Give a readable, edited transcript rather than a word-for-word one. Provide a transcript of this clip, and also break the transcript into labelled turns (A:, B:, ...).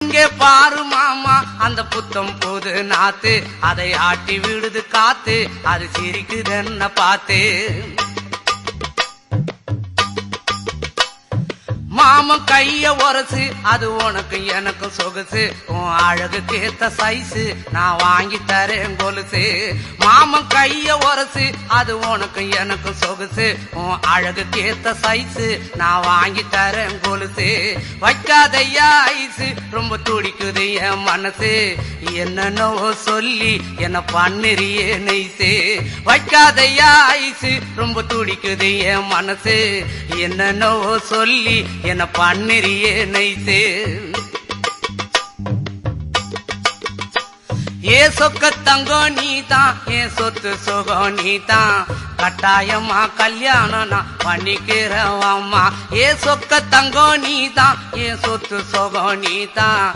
A: இங்கே பாரு மாமா அந்த புத்தம் போது நாத்து அதை ஆட்டி விடுது காத்து அது சிரிக்குதுன்னு பார்த்து மாமன் கைய உரசு அது உனக்கு எனக்கு சொகுசு உன் அழகுக்கு ஏத்த சைஸு நான் வாங்கி தரேன் கொலுசு மாமன் கைய உரசு அது உனக்கு எனக்கு சொகுசு உன் அழகுக்கு ஏத்த சைஸு நான் வாங்கி தரேன் கொலுசு வைக்காதையா ஐசு ரொம்ப துடிக்குது என் மனசு என்னன்னோ சொல்லி என்ன பண்ணுறியே நெய்சு வைக்காதையா ஐசு ரொம்ப துடிக்குது என் மனசு என்னன்னோ சொல்லி என்ன பண்ணுறியே நைசே ஏ சொக்க தங்கம் நீதான் என் சொத்து சுகம் நீதான் கட்டாயமா கல்யாணம் நான் பண்ணிக்கிறவம்மா ஏ சொக்க தங்கம் நீதான் என் சொத்து சுகம் நீதான்